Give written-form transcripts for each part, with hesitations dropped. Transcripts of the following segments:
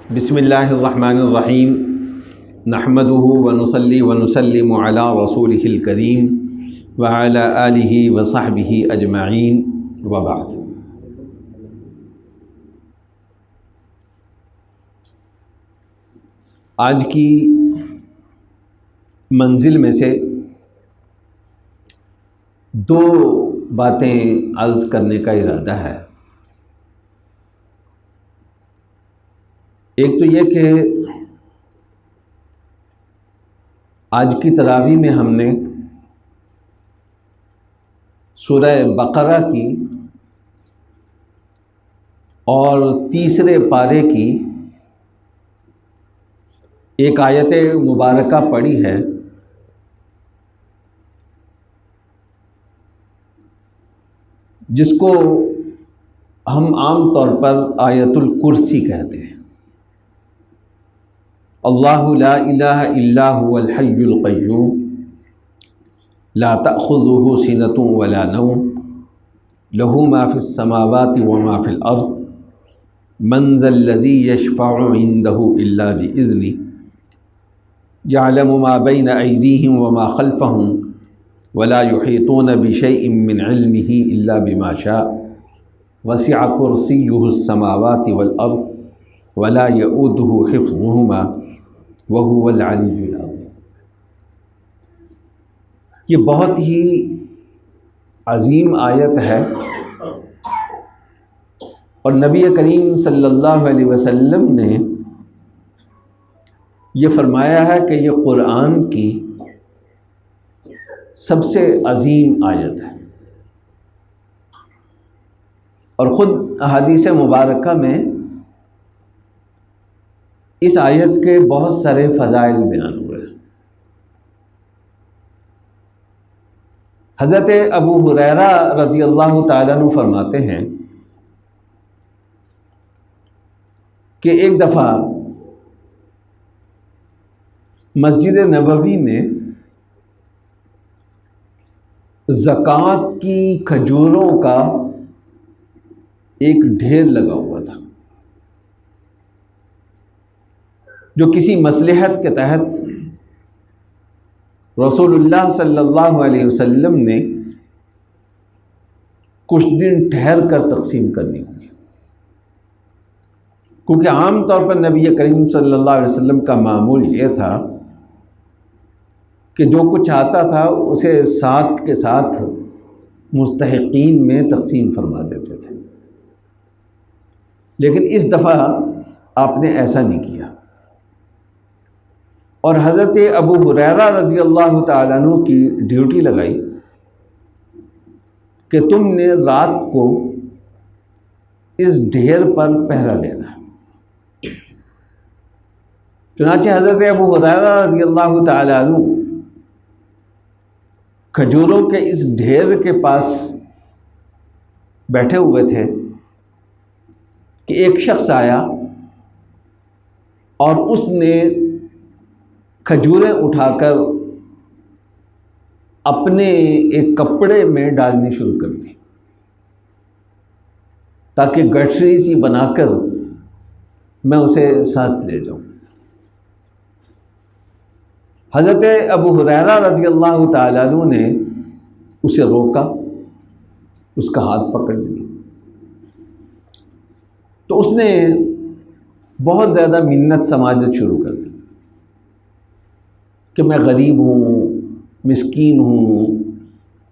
بسم اللہ الرحمن الرحیم نحمده ونصلی ونسلم علی رسولہ الکریم وعلی آلہ وصحبہ اجمعین وبعد۔ آج کی منزل میں سے دو باتیں عرض کرنے کا ارادہ ہے۔ ایک تو یہ کہ آج کی تراویح میں ہم نے سورہ بقرہ کی اور تیسرے پارے کی ایک آیت مبارکہ پڑھی ہے جس کو ہم عام طور پر آیت الکرسی کہتے ہیں۔ اللہ لا الہ الا هو الحی القیوم لا تأخذه سنة ولا نوم له ما في السماوات وما في الأرض من ذا الذي يشفع عنده إلا بإذنه يعلم ما بين أيديهم وما خلفهم ولا يحيطون بشيء من علمه إلا بما شاء وسع كرسيه السماوات والأرض ولا يؤوده حفظهما وهو العلی العظیم۔ یہ بہت ہی عظیم آیت ہے اور نبی کریم صلی اللہ علیہ وسلم نے یہ فرمایا ہے کہ یہ قرآن کی سب سے عظیم آیت ہے، اور خود احادیث مبارکہ میں اس آیت کے بہت سارے فضائل بیان ہوئے ہیں۔ حضرت ابو ہریرہ رضی اللہ تعالیٰ عنہ فرماتے ہیں کہ ایک دفعہ مسجد نبوی میں زکوٰۃ کی کھجوروں کا ایک ڈھیر لگا ہوا تھا، جو کسی مصلحت کے تحت رسول اللہ صلی اللہ علیہ وسلم نے کچھ دن ٹھہر کر تقسیم کرنی ہوگی، کیونکہ عام طور پر نبی کریم صلی اللہ علیہ وسلم کا معمول یہ تھا کہ جو کچھ آتا تھا اسے ساتھ کے ساتھ مستحقین میں تقسیم فرما دیتے تھے، لیکن اس دفعہ آپ نے ایسا نہیں کیا، اور حضرت ابو ہریرہ رضی اللہ تعالیٰ عنہ کی ڈیوٹی لگائی کہ تم نے رات کو اس ڈھیر پر پہرا دینا ہے۔ چنانچہ حضرت ابو ہریرہ رضی اللہ تعالیٰ عنہ کھجوروں کے اس ڈھیر کے پاس بیٹھے ہوئے تھے کہ ایک شخص آیا اور اس نے کھجوریں اٹھا کر اپنے ایک کپڑے میں ڈالنی شروع کر دی تاکہ گٹھری سی بنا کر میں اسے ساتھ لے جاؤں۔ حضرت ابو ہریرہ رضی اللہ تعالیٰ عنہ نے اسے روکا، اس کا ہاتھ پکڑ لیا، تو اس نے بہت زیادہ منت سماجت شروع کر دی کہ میں غریب ہوں، مسکین ہوں،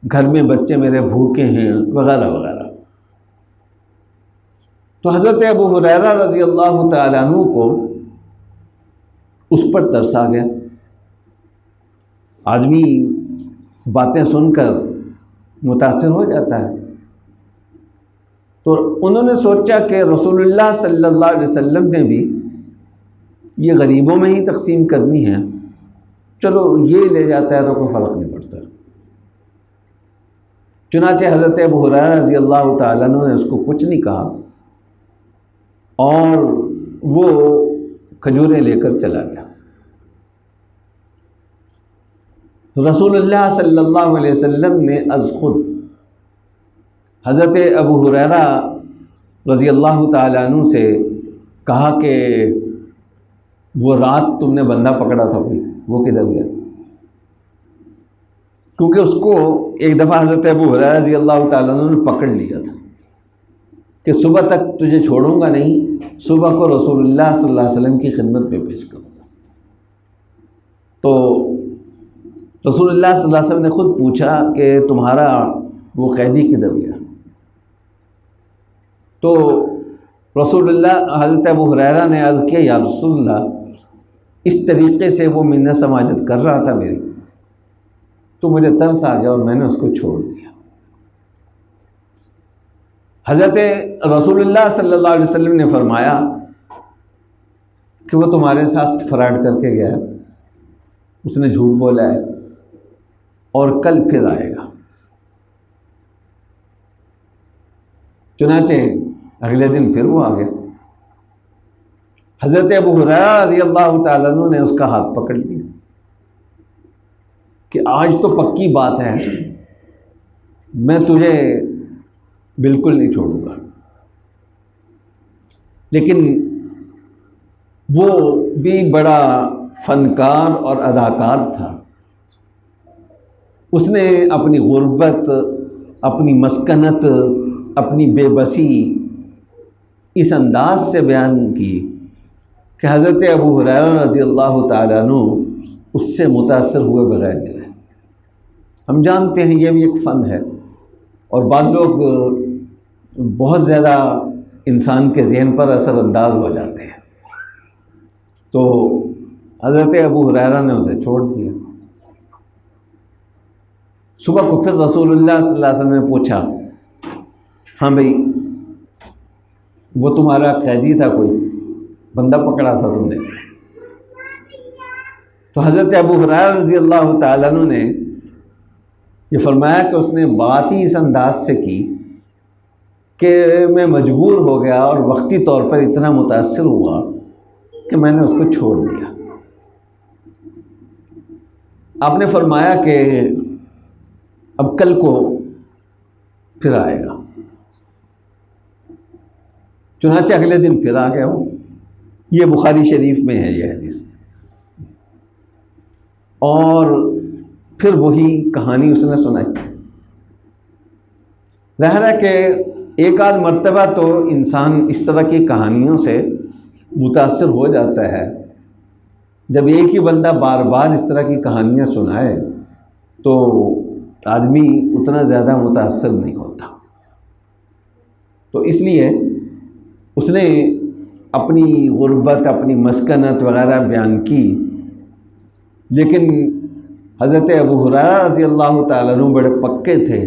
گھر میں بچے میرے بھوکے ہیں، وغیرہ وغیرہ۔ تو حضرت ابو ہریرہ رضی اللہ تعالیٰ عنہ کو اس پر ترس آ گیا۔ آدمی باتیں سن کر متاثر ہو جاتا ہے، تو انہوں نے سوچا کہ رسول اللہ صلی اللہ علیہ وسلم نے بھی یہ غریبوں میں ہی تقسیم کرنی ہے، چلو یہ لے جاتا ہے تو کوئی فرق نہیں پڑتا۔ چنانچہ حضرت ابو ہریرہ رضی اللہ تعالیٰ عنہ نے اس کو کچھ نہیں کہا اور وہ کھجوریں لے کر چلا گیا۔ رسول اللہ صلی اللہ علیہ وسلم نے از خود حضرت ابو ہریرہ رضی اللہ تعالیٰ عنہ سے کہا کہ وہ رات تم نے بندہ پکڑا تھا کوئی، وہ کدھر گیا؟ کیونکہ اس کو ایک دفعہ حضرت ابو ہریرہ رضی اللہ تعالیٰ عنہ نے پکڑ لیا تھا کہ صبح تک تجھے چھوڑوں گا نہیں، صبح کو رسول اللہ صلی اللہ علیہ وسلم کی خدمت میں پیش کروں گا۔ تو رسول اللہ صلی اللہ علیہ وسلم نے خود پوچھا کہ تمہارا وہ قیدی کدھر گیا؟ تو رسول اللہ حضرت ابو ہریرہ نے عرض کیا یا رسول اللہ، اس طریقے سے وہ منت سماجت کر رہا تھا میری، تو مجھے ترس آ گیا اور میں نے اس کو چھوڑ دیا۔ حضرت رسول اللہ صلی اللہ علیہ وسلم نے فرمایا کہ وہ تمہارے ساتھ فراڈ کر کے گیا ہے، اس نے جھوٹ بولا ہے اور کل پھر آئے گا۔ چنانچہ اگلے دن پھر وہ آ گیا۔ حضرت ابو ہریرہ رضی اللہ تعالیٰ عنہ نے اس کا ہاتھ پکڑ لیا کہ آج تو پکی بات ہے، میں تجھے بالکل نہیں چھوڑوں گا۔ لیکن وہ بھی بڑا فنکار اور اداکار تھا، اس نے اپنی غربت، اپنی مسکنت، اپنی بے بسی اس انداز سے بیان کی کہ حضرت ابو ہریرہ رضی اللہ تعالیٰ عنہ اس سے متاثر ہوئے بغیر نہیں رہے۔ ہم جانتے ہیں یہ بھی ایک فن ہے، اور بعض لوگ بہت زیادہ انسان کے ذہن پر اثر انداز ہو جاتے ہیں۔ تو حضرت ابو ہریرہ نے اسے چھوڑ دیا۔ صبح کو پھر رسول اللہ صلی اللہ علیہ وسلم نے پوچھا، ہاں بھائی وہ تمہارا قیدی تھا، کوئی بندہ پکڑا تھا تم نے؟ تو حضرت ابو ہریرہ رضی اللہ تعالیٰ عنہ نے یہ فرمایا کہ اس نے بات ہی اس انداز سے کی کہ میں مجبور ہو گیا اور وقتی طور پر اتنا متاثر ہوا کہ میں نے اس کو چھوڑ دیا۔ آپ نے فرمایا کہ اب کل کو پھر آئے گا۔ چنانچہ اگلے دن پھر آ گیا وہ۔ یہ بخاری شریف میں ہے یہ حدیث، اور پھر وہی کہانی اس نے سنائی۔ ظاہر ہے کہ ایک آدھ مرتبہ تو انسان اس طرح کی کہانیوں سے متاثر ہو جاتا ہے، جب ایک ہی بندہ بار بار اس طرح کی کہانیاں سنائے تو آدمی اتنا زیادہ متاثر نہیں ہوتا۔ تو اس لیے اس نے اپنی غربت، اپنی مسکنت وغیرہ بیان کی، لیکن حضرت ابو ہریرہ رضی اللہ تعالیٰ عنہ بڑے پکے تھے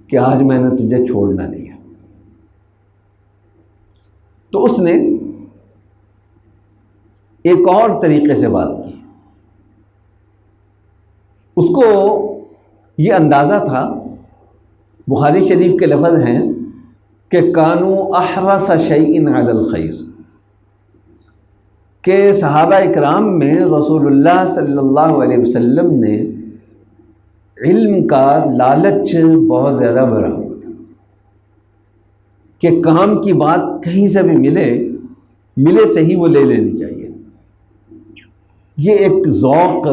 کہ آج میں نے تجھے چھوڑنا نہیں ہے۔ تو اس نے ایک اور طریقے سے بات کی۔ اس کو یہ اندازہ تھا، بخاری شریف کے لفظ ہیں کہ کانوا احرص شیء علی الخیر، کہ صحابہ اکرام میں رسول اللہ صلی اللہ علیہ وسلم نے علم کا لالچ بہت زیادہ بڑھا ہوا تھا کہ کام کی بات کہیں سے بھی ملے صحیح وہ لے لینی چاہیے۔ یہ ایک ذوق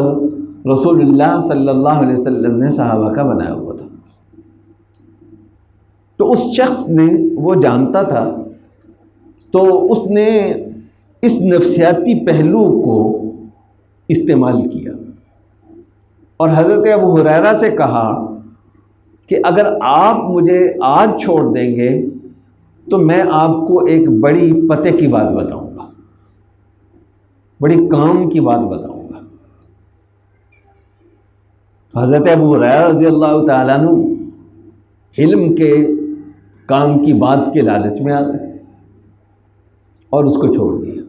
رسول اللہ صلی اللہ علیہ وسلم نے صحابہ کا بنایا ہوا تھا۔ تو اس شخص نے وہ جانتا تھا، تو اس نے اس نفسیاتی پہلو کو استعمال کیا اور حضرت ابو ہریرہ سے کہا کہ اگر آپ مجھے آج چھوڑ دیں گے تو میں آپ کو ایک بڑی پتے کی بات بتاؤں گا، بڑی کام کی بات بتاؤں گا۔ حضرت ابو ہریرہ رضی اللہ تعالیٰ عنہ علم کے کام کی بات کے لالچ میں آ گئے اور اس کو چھوڑ دیا۔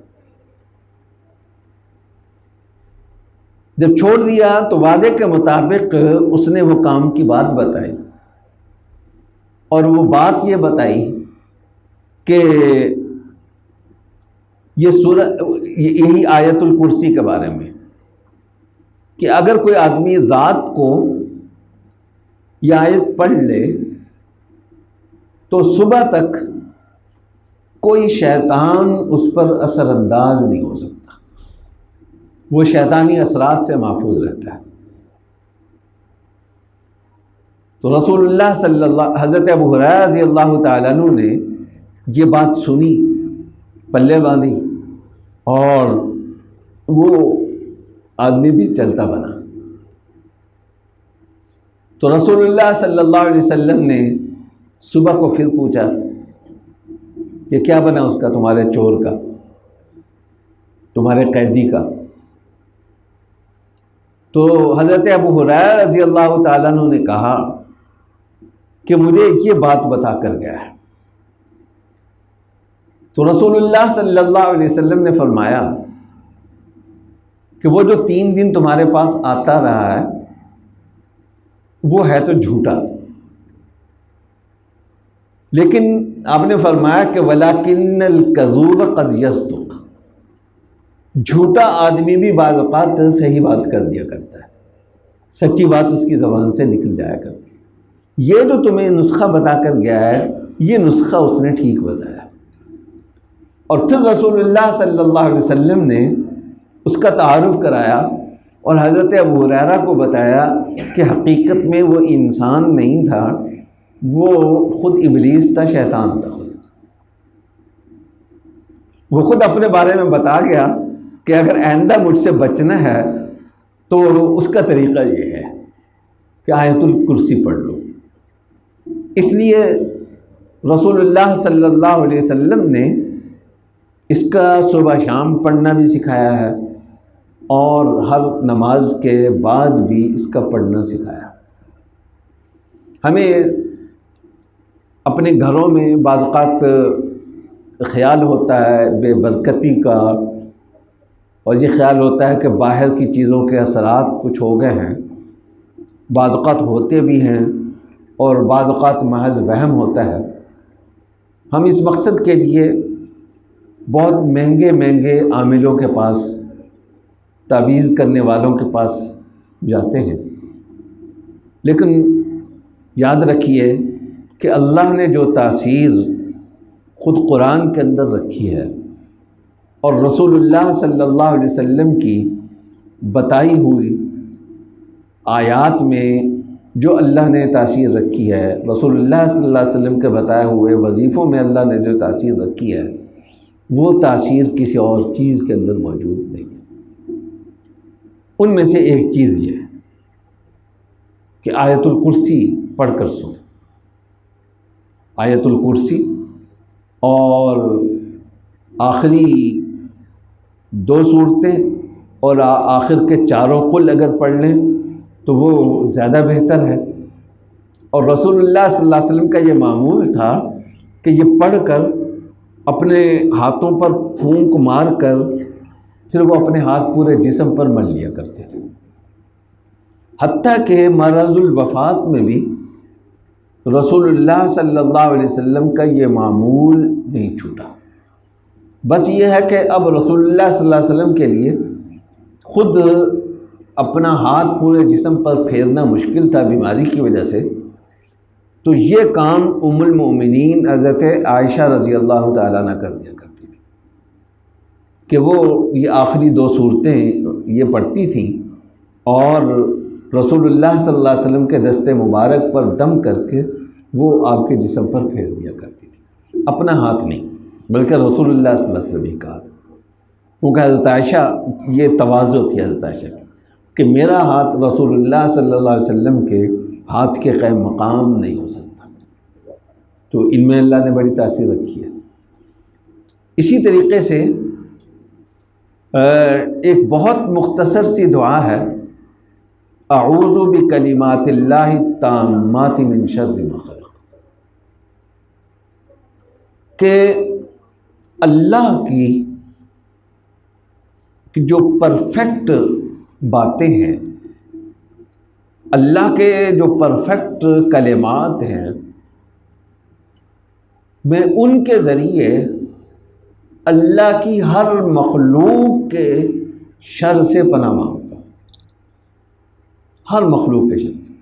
جب چھوڑ دیا تو وعدے کے مطابق اس نے وہ کام کی بات بتائی، اور وہ بات یہ بتائی کہ یہی آیت الکرسی کے بارے میں کہ اگر کوئی آدمی رات کو یہ آیت پڑھ لے تو صبح تک کوئی شیطان اس پر اثر انداز نہیں ہو سکتا۔ وہ شیطانی اثرات سے محفوظ رہتا ہے۔ تو رسول اللہ صلی اللہ حضرت ابو ہریرہ رضی اللہ تعالیٰ عنہ نے یہ بات سنی، پلے باندھی، اور وہ آدمی بھی چلتا بنا۔ تو رسول اللہ صلی اللہ علیہ وسلم نے صبح کو پھر پوچھا کہ کیا بنا اس کا، تمہارے چور کا، تمہارے قیدی کا؟ تو حضرت ابو ہریرہ رضی اللہ تعالیٰ عنہ نے کہا کہ مجھے یہ بات بتا کر گیا ہے۔ تو رسول اللہ صلی اللہ علیہ وسلم نے فرمایا کہ وہ جو 3 دن تمہارے پاس آتا رہا ہے وہ ہے تو جھوٹا، لیکن آپ نے فرمایا کہ وَلَكِنَّ الْكَذُوبَ قَدْ يَصْدُقُ، جھوٹا آدمی بھی بعض اوقات صحیح بات کر دیا کرتا ہے، سچی بات اس کی زبان سے نکل جایا کرتی ہے۔ یہ جو تمہیں نسخہ بتا کر گیا ہے یہ نسخہ اس نے ٹھیک بتایا۔ اور پھر رسول اللہ صلی اللہ علیہ وسلم نے اس کا تعارف کرایا اور حضرت ابو ہریرہ کو بتایا کہ حقیقت میں وہ انسان نہیں تھا، وہ خود ابلیس تھا، شیطان تھا خود۔ وہ خود اپنے بارے میں بتا گیا کہ اگر آئندہ مجھ سے بچنا ہے تو اس کا طریقہ یہ ہے کہ آیت الکرسی پڑھ لو۔ اس لیے رسول اللہ صلی اللہ علیہ وسلم نے اس کا صبح شام پڑھنا بھی سکھایا ہے، اور ہر نماز کے بعد بھی اس کا پڑھنا سکھایا۔ ہمیں اپنے گھروں میں بعض اوقات خیال ہوتا ہے بے برکتی کا، اور یہ خیال ہوتا ہے کہ باہر کی چیزوں کے اثرات کچھ ہو گئے ہیں، بعض اوقات ہوتے بھی ہیں اور بعض اوقات محض وہم ہوتا ہے۔ ہم اس مقصد کے لیے بہت مہنگے مہنگے عاملوں کے پاس، تعویذ کرنے والوں کے پاس جاتے ہیں، لیکن یاد رکھیے کہ اللہ نے جو تاثیر خود قرآن کے اندر رکھی ہے اور رسول اللہ صلی اللہ علیہ وسلم کی بتائی ہوئی آیات میں جو اللہ نے تاثیر رکھی ہے، رسول اللہ صلی اللہ علیہ وسلم کے بتائے ہوئے وظیفوں میں اللہ نے جو تاثیر رکھی ہے، وہ تاثیر کسی اور چیز کے اندر موجود نہیں ہے۔ ان میں سے ایک چیز یہ ہے کہ آیت الکرسی پڑھ کر سو، آیت الکرسی اور آخری 2 صورتیں اور آخر کے 4 قل اگر پڑھ لیں تو وہ زیادہ بہتر ہے۔ اور رسول اللہ صلی اللہ علیہ وسلم کا یہ معمول تھا کہ یہ پڑھ کر اپنے ہاتھوں پر پھونک مار کر پھر وہ اپنے ہاتھ پورے جسم پر مل لیا کرتے تھے، حتیٰ کہ مرض الوفات میں بھی رسول اللہ صلی اللہ علیہ وسلم کا یہ معمول نہیں چھوٹا۔ بس یہ ہے کہ اب رسول اللہ صلی اللہ علیہ وسلم کے لیے خود اپنا ہاتھ پورے جسم پر پھیرنا مشکل تھا بیماری کی وجہ سے، تو یہ کام ام المؤمنین حضرت عائشہ رضی اللہ تعالیٰ عنہ کر دیا کرتی تھی کہ وہ یہ آخری 2 صورتیں یہ پڑھتی تھیں اور رسول اللہ صلی اللہ علیہ وسلم کے دست مبارک پر دم کر کے وہ آپ کے جسم پر پھیر دیا کرتی تھی، اپنا ہاتھ نہیں بلکہ رسول اللہ صلی اللہ علیہ وسلم ہی کا ہاتھ۔ کیونکہ حضرت عائشہ، یہ تواضع تھی حضرت عائشہ کی کہ میرا ہاتھ رسول اللہ صلی اللہ علیہ وسلم کے ہاتھ کے قائم مقام نہیں ہو سکتا، تو ان میں اللہ نے بڑی تاثیر رکھی ہے۔ اسی طریقے سے ایک بہت مختصر سی دعا ہے، اعوذ بکلمات اللہ التامات من شر ما خلق، کہ اللہ کی جو پرفیکٹ باتیں ہیں، اللہ کے جو پرفیکٹ کلمات ہیں، میں ان کے ذریعے اللہ کی ہر مخلوق کے شر سے پناہ مانگتا ہوں، ہر مخلوق کے شر سے۔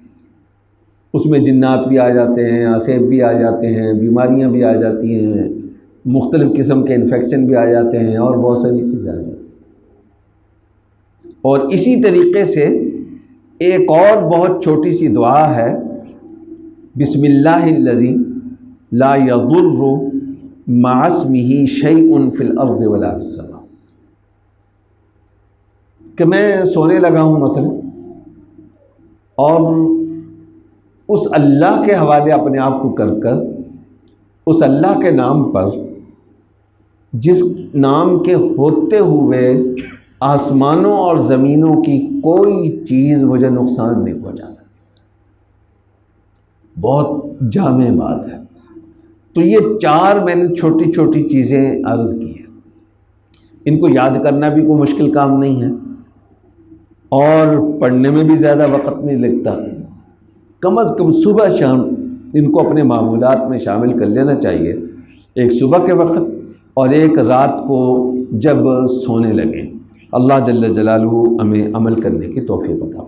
اس میں جنات بھی آ جاتے ہیں، آسیب بھی آ جاتے ہیں، بیماریاں بھی آ جاتی ہیں، مختلف قسم کے انفیکشن بھی آ جاتے ہیں، اور بہت ساری چیزیں آ جاتی ہیں۔ اور اسی طریقے سے ایک اور بہت چھوٹی سی دعا ہے، بسم اللہ الذی لا یضر مع اسمہ شیء فی الارض ولا فی السماء، کہ میں سونے لگا ہوں مثلا اور اس اللہ کے حوالے اپنے آپ کو کر کر اس اللہ کے نام پر، جس نام کے ہوتے ہوئے آسمانوں اور زمینوں کی کوئی چیز مجھے نقصان نہیں پہنچا سکتی۔ بہت جامع بات ہے۔ تو یہ 4 میں نے چھوٹی چھوٹی چیزیں عرض کی ہیں، ان کو یاد کرنا بھی کوئی مشکل کام نہیں ہے اور پڑھنے میں بھی زیادہ وقت نہیں لگتا۔ کم از کم صبح شام ان کو اپنے معمولات میں شامل کر لینا چاہیے، ایک صبح کے وقت اور ایک رات کو جب سونے لگیں۔ اللہ جل جلالہ ہمیں عمل کرنے کی توفیق عطا فرمائے۔